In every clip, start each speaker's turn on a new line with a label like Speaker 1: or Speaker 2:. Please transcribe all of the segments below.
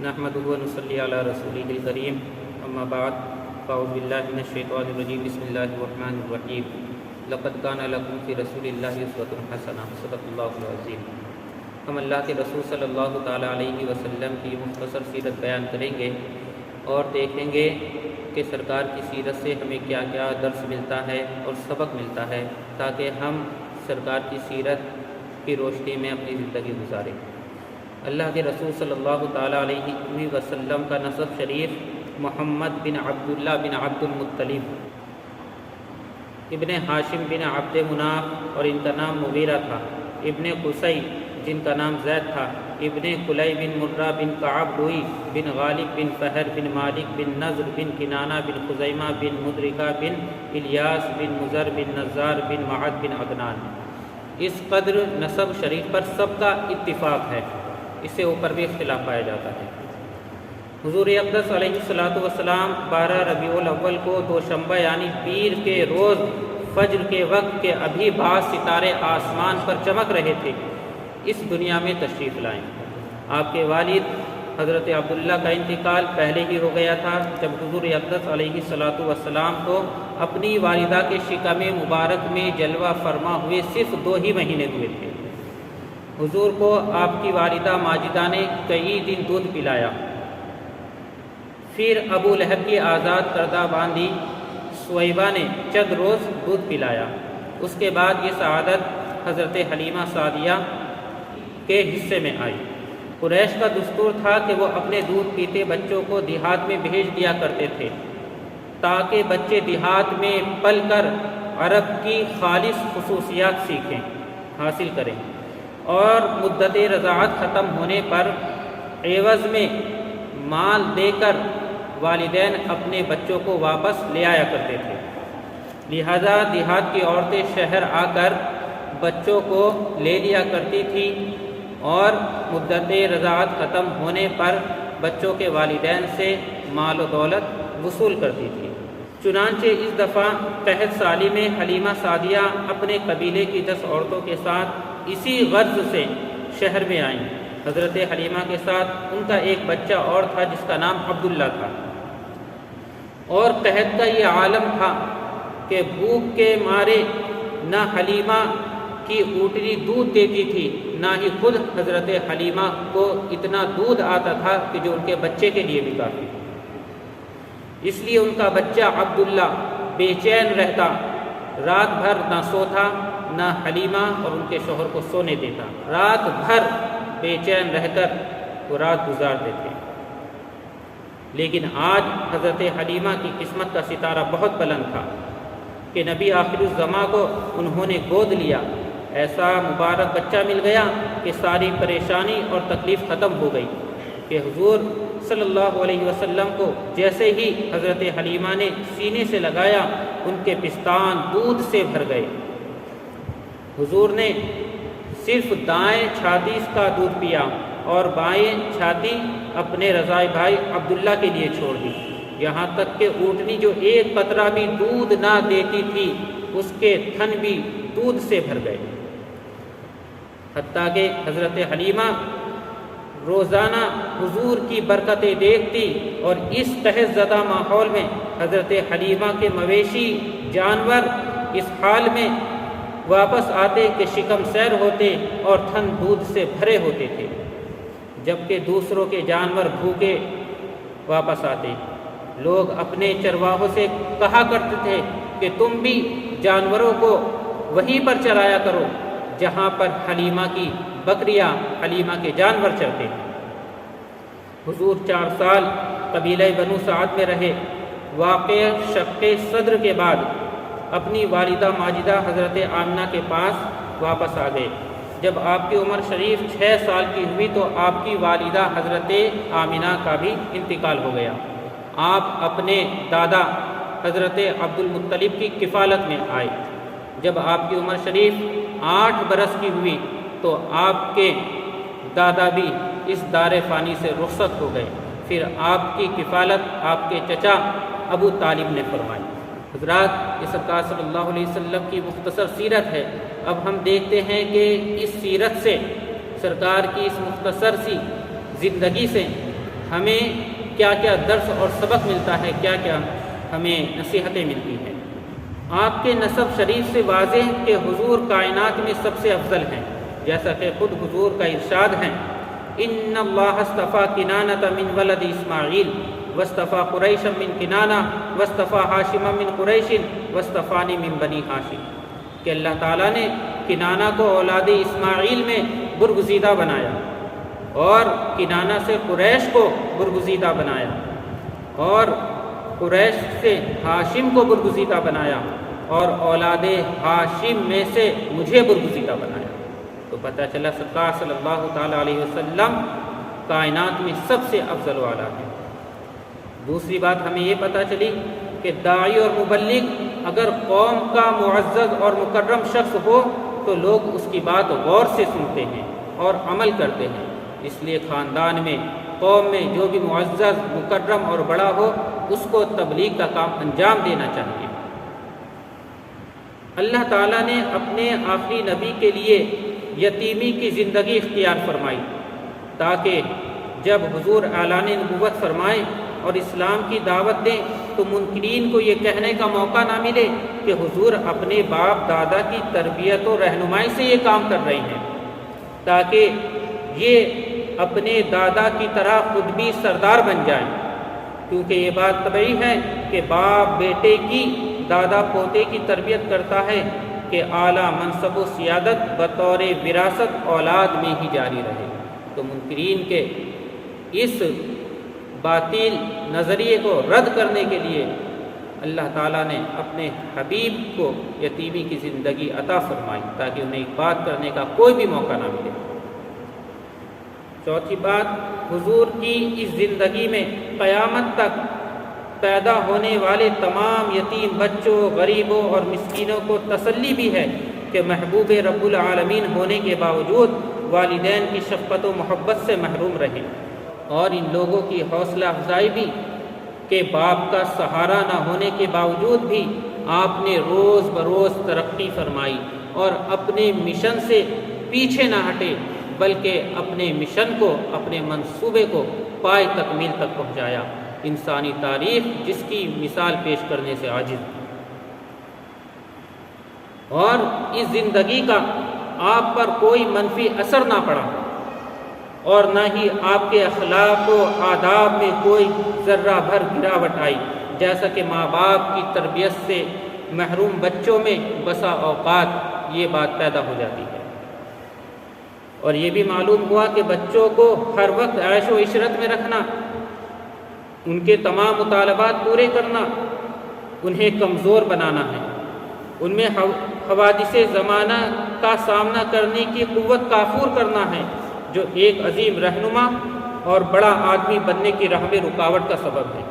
Speaker 1: نحمدہ و نصلی علی رسولہ الکریم اما بعد فاعوذ باللہ من الشیطان الرجیم بسم اللہ الرحمن الرحیم لقد کان لکم فی رسول اللہ اسوۃ حسنہ صدق اللہ العظیم۔ ہم اللہ کے رسول صلی اللہ تعالیٰ علیہ وسلم کی مختصر سیرت بیان کریں گے اور دیکھیں گے کہ سرکار کی سیرت سے ہمیں کیا کیا درس ملتا ہے اور سبق ملتا ہے، تاکہ ہم سرکار کی سیرت کی روشنی میں اپنی زندگی گزاریں۔ اللہ کے رسول صلی اللہ تعالیٰ علیہ وسلم کا نسب شریف محمد بن عبداللہ بن عبد المطلب ابن ہاشم بن عبد مناف اور ان کا نام مغیرہ تھا، ابن قصی جن کا نام زید تھا، ابن کلی بن مرہ بن کعب لوئی بن غالب بن فہر بن مالک بن نضر بن کنانہ بن خزیمہ بن مدرکہ بن الیاس بن مزر بن نزار بن معد بن عدنان۔ اس قدر نسب شریف پر سب کا اتفاق ہے، اس سے اوپر بھی اختلاف پایا جاتا ہے۔ حضور اقدس علیہ الصلوۃ والسلام 12 ربیع الاول کو دوشنبہ یعنی پیر کے روز فجر کے وقت کے ابھی بعض ستارے آسمان پر چمک رہے تھے، اس دنیا میں تشریف لائیں۔ آپ کے والد حضرت عبداللہ کا انتقال پہلے ہی ہو گیا تھا جب حضور اقدس علیہ الصلوۃ والسلام کو اپنی والدہ کے شکم مبارک میں جلوہ فرما ہوئے صرف 2 ہی مہینے ہوئے تھے۔ حضور کو آپ کی والدہ ماجدہ نے کئی دن دودھ پلایا، پھر ابو لہب کی آزاد کردہ باندی سویبہ نے چند روز دودھ پلایا۔ اس کے بعد یہ سعادت حضرت حلیمہ سعدیہ کے حصے میں آئی۔ قریش کا دستور تھا کہ وہ اپنے دودھ پیتے بچوں کو دیہات میں بھیج دیا کرتے تھے تاکہ بچے دیہات میں پل کر عرب کی خالص خصوصیات سیکھیں، حاصل کریں، اور مدت رضاعت ختم ہونے پر عوض میں مال دے کر والدین اپنے بچوں کو واپس لے آیا کرتے تھے۔ لہذا دیہات کی عورتیں شہر آ کر بچوں کو لے لیا کرتی تھی اور مدت رضاعت ختم ہونے پر بچوں کے والدین سے مال و دولت وصول کرتی تھی۔ چنانچہ اس دفعہ قحط سالی میں حلیمہ سعدیہ اپنے قبیلے کی 10 عورتوں کے ساتھ اسی غرض سے شہر میں آئیں۔ حضرت حلیمہ کے ساتھ ان کا ایک بچہ اور تھا جس کا نام عبداللہ تھا، اور قحط کا یہ عالم تھا کہ بھوک کے مارے نہ حلیمہ کی اونٹنی دودھ دیتی تھی، نہ ہی خود حضرت حلیمہ کو اتنا دودھ آتا تھا کہ جو ان کے بچے کے لیے بھی کافی تھا۔ اس لیے ان کا بچہ عبداللہ بے چین رہتا، رات بھر نہ سوتا نہ حلیمہ اور ان کے شوہر کو سونے دیتا، رات بھر بے چین رہ کر وہ رات گزارتے تھے۔ لیکن آج حضرت حلیمہ کی قسمت کا ستارہ بہت بلند تھا کہ نبی آخر الزماں کو انہوں نے گود لیا۔ ایسا مبارک بچہ مل گیا کہ ساری پریشانی اور تکلیف ختم ہو گئی کہ حضور صلی اللہ علیہ وسلم کو جیسے ہی حضرت حلیمہ نے سینے سے لگایا ان کے پستان دودھ سے بھر گئے۔ حضور نے صرف دائیں چھاتی کا دودھ پیا اور بائیں چھاتی اپنے رضائی بھائی عبداللہ کے لیے چھوڑ دی، یہاں تک کہ اونٹنی جو ایک قطرہ بھی دودھ نہ دیتی تھی اس کے تھن بھی دودھ سے بھر گئے۔ حتیٰ کہ حضرت حلیمہ روزانہ حضور کی برکتیں دیکھتی اور اس قحط زدہ ماحول میں حضرت حلیمہ کے مویشی جانور اس حال میں واپس آتے کہ شکم سیر ہوتے اور تھن دودھ سے بھرے ہوتے تھے، جبکہ دوسروں کے جانور بھوکے واپس آتے۔ لوگ اپنے چرواہوں سے کہا کرتے تھے کہ تم بھی جانوروں کو وہیں پر چرایا کرو جہاں پر حلیمہ کی بکریاں، حلیمہ کے جانور چرتے ہیں۔ حضور 4 سال قبیلہ بنو سعد میں رہے۔ واقعہ شق صدر کے بعد اپنی والدہ ماجدہ حضرت آمنہ کے پاس واپس آ گئے۔ جب آپ کی عمر شریف 6 سال کی ہوئی تو آپ کی والدہ حضرت آمنہ کا بھی انتقال ہو گیا۔ آپ اپنے دادا حضرت عبد المطلب کی کفالت میں آئے۔ جب آپ کی عمر شریف 8 برس کی ہوئی تو آپ کے دادا بھی اس دار فانی سے رخصت ہو گئے۔ پھر آپ کی کفالت آپ کے چچا ابو طالب نے فرمائی۔ حضرات، یہ سرکار صلی اللہ علیہ وسلم کی مختصر سیرت ہے۔ اب ہم دیکھتے ہیں کہ اس سیرت سے، سرکار کی اس مختصر سی زندگی سے ہمیں کیا کیا درس اور سبق ملتا ہے، کیا کیا ہمیں نصیحتیں ملتی ہیں۔ آپ کے نسب شریف سے واضح کہ حضور کائنات میں سب سے افضل ہیں، جیسا کہ خود حضور کا ارشاد ہے، ان اللہ اصطفیٰ کنانۃ من ولد اسماعیل واصطفیٰ قریشا من کنانہ واصطفیٰ ہاشما من قریش واصطفانی من بنی ہاشم، کہ اللہ تعالیٰ نے کنانہ کو اولاد اسماعیل میں برگزیدہ بنایا، اور کنانہ سے قریش کو برگزیدہ بنایا، اور قریش سے ہاشم کو برگزیدہ بنایا، اور اولاد ہاشم میں سے مجھے برگزیدہ بنایا۔ تو پتہ چلا سرکار صلی اللہ تعالیٰ علیہ وسلم کائنات میں سب سے افضل والا ہے۔ دوسری بات ہمیں یہ پتہ چلی کہ داعی اور مبلغ اگر قوم کا معزز اور مکرم شخص ہو تو لوگ اس کی بات غور سے سنتے ہیں اور عمل کرتے ہیں، اس لیے خاندان میں، قوم میں جو بھی معزز، مکرم اور بڑا ہو اس کو تبلیغ کا کام انجام دینا چاہیے۔ اللہ تعالیٰ نے اپنے آخری نبی کے لیے یتیمی کی زندگی اختیار فرمائی تاکہ جب حضور اعلان نبوت فرمائیں اور اسلام کی دعوت دیں تو منکرین کو یہ کہنے کا موقع نہ ملے کہ حضور اپنے باپ دادا کی تربیت و رہنمائی سے یہ کام کر رہے ہیں، تاکہ یہ اپنے دادا کی طرح خود بھی سردار بن جائیں، کیونکہ یہ بات طبیعی ہے کہ باپ بیٹے کی، دادا پوتے کی تربیت کرتا ہے کہ اعلیٰ منصب و سیادت بطور وراثت اولاد میں ہی جاری رہے۔ تو منکرین کے اس باطل نظریے کو رد کرنے کے لیے اللہ تعالیٰ نے اپنے حبیب کو یتیمی کی زندگی عطا فرمائی تاکہ انہیں بات کرنے کا کوئی بھی موقع نہ ملے۔ چوتھی بات، حضور کی اس زندگی میں قیامت تک پیدا ہونے والے تمام یتیم بچوں، غریبوں اور مسکینوں کو تسلی بھی ہے کہ محبوب رب العالمین ہونے کے باوجود والدین کی شفقت و محبت سے محروم رہے، اور ان لوگوں کی حوصلہ افزائی بھی کہ باپ کا سہارا نہ ہونے کے باوجود بھی آپ نے روز بروز ترقی فرمائی اور اپنے مشن سے پیچھے نہ ہٹے، بلکہ اپنے مشن کو، اپنے منصوبے کو پائے تکمیل تک پہنچایا۔ انسانی تاریخ جس کی مثال پیش کرنے سے عاجز، اور اس زندگی کا آپ پر کوئی منفی اثر نہ پڑا اور نہ ہی آپ کے اخلاق و آداب میں کوئی ذرہ بھر گراوٹ آئی، جیسا کہ ماں باپ کی تربیت سے محروم بچوں میں بسا اوقات یہ بات پیدا ہو جاتی ہے۔ اور یہ بھی معلوم ہوا کہ بچوں کو ہر وقت عیش و عشرت میں رکھنا، ان کے تمام مطالبات پورے کرنا، انہیں کمزور بنانا ہے، ان میں حوادث زمانہ کا سامنا کرنے کی قوت کافور کرنا ہے، جو ایک عظیم رہنما اور بڑا آدمی بننے کی راہ میں رکاوٹ کا سبب ہے،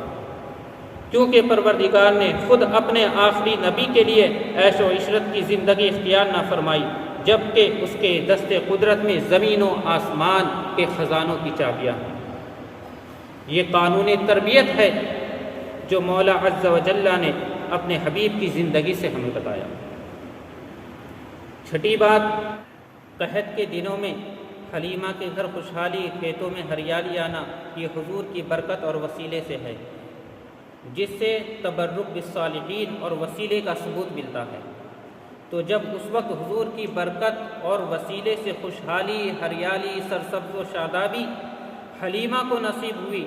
Speaker 1: کیونکہ پروردگار نے خود اپنے آخری نبی کے لیے عیش و عشرت کی زندگی اختیار نہ فرمائی، جبکہ اس کے دست قدرت میں زمین و آسمان کے خزانوں کی چابیاں ہیں۔ یہ قانون تربیت ہے جو مولا عز و جل نے اپنے حبیب کی زندگی سے ہمیں بتایا۔ چھٹی بات، قحط کے دنوں میں حلیمہ کے گھر خوشحالی، کھیتوں میں ہریالی آنا، یہ حضور کی برکت اور وسیلے سے ہے، جس سے تبرک بالصالحین اور وسیلے کا ثبوت ملتا ہے۔ تو جب اس وقت حضور کی برکت اور وسیلے سے خوشحالی، ہریالی، سرسبز و شادابی حلیمہ کو نصیب ہوئی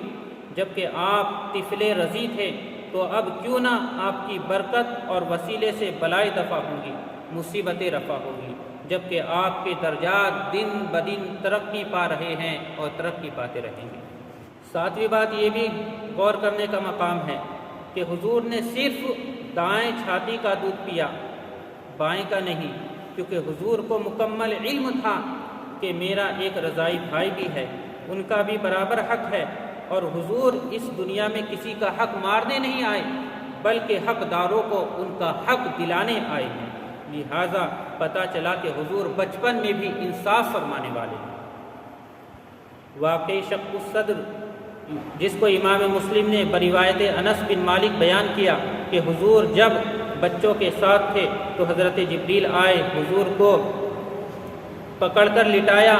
Speaker 1: جبکہ آپ طفل رضی تھے، تو اب کیوں نہ آپ کی برکت اور وسیلے سے بلائیں دفع ہوں گی، مصیبتیں رفع ہوں گی، جبکہ آپ کے درجات دن بدن ترقی پا رہے ہیں اور ترقی پاتے رہیں گے۔ ساتویں بات یہ بھی غور کرنے کا مقام ہے کہ حضور نے صرف دائیں چھاتی کا دودھ پیا، بائیں کا نہیں، کیونکہ حضور کو مکمل علم تھا کہ میرا ایک رضائی بھائی بھی ہے، ان کا بھی برابر حق ہے، اور حضور اس دنیا میں کسی کا حق مارنے نہیں آئے بلکہ حقداروں کو ان کا حق دلانے آئے ہیں۔ لہٰذا پتہ چلا کہ حضور بچپن میں بھی انصاف فرمانے والے ہیں۔ واقعی شق الصدر جس کو امام مسلم نے بروایت انس بن مالک بیان کیا کہ حضور جب بچوں کے ساتھ تھے تو حضرت جبریل آئے، حضور کو پکڑ کر لٹایا،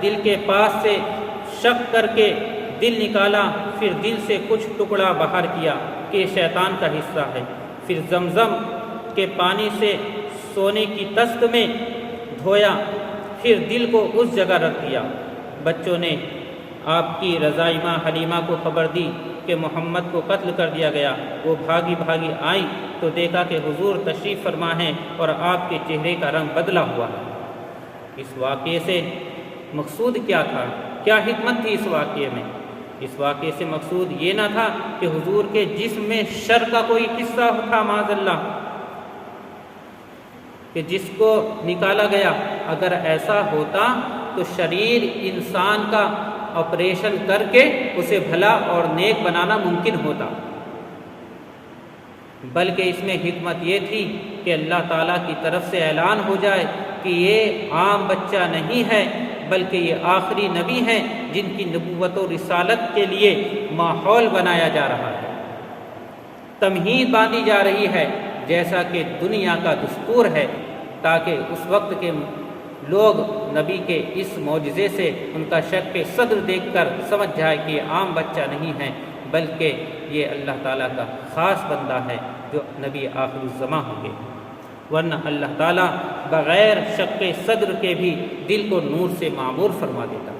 Speaker 1: دل کے پاس سے شق کر کے دل نکالا، پھر دل سے کچھ ٹکڑا باہر کیا کہ یہ شیطان کا حصہ ہے، پھر زمزم کے پانی سے سونے کی تست میں دھویا، پھر دل کو اس جگہ رکھ دیا۔ بچوں نے آپ کی رضائی ماں حلیمہ کو خبر دی کہ محمد کو قتل کر دیا گیا۔ وہ بھاگی بھاگی آئیں تو دیکھا کہ حضور تشریف فرما ہیں اور آپ کے چہرے کا رنگ بدلا ہوا ہے۔ اس واقعے سے مقصود کیا تھا؟ کیا حکمت تھی اس واقعے میں؟ اس واقعے سے مقصود یہ نہ تھا کہ حضور کے جسم میں شر کا کوئی حصہ تھا معاذ اللہ کہ جس کو نکالا گیا۔ اگر ایسا ہوتا تو شریر انسان کا آپریشن کر کے اسے بھلا اور نیک بنانا ممکن ہوتا، بلکہ اس میں حکمت یہ تھی کہ اللہ تعالیٰ کی طرف سے اعلان ہو جائے کہ یہ عام بچہ نہیں ہے، بلکہ یہ آخری نبی ہیں جن کی نبوت و رسالت کے لیے ماحول بنایا جا رہا ہے، تمہید باندھی جا رہی ہے جیسا کہ دنیا کا دستور ہے، تاکہ اس وقت کے لوگ نبی کے اس معجزے سے ان کا شک صدر دیکھ کر سمجھ جائے کہ یہ عام بچہ نہیں ہے، بلکہ یہ اللہ تعالیٰ کا خاص بندہ ہے جو نبی آخر الزماں ہوں گے۔ ورنہ اللہ تعالیٰ بغیر شک صدر کے بھی دل کو نور سے معمور فرما دیتا۔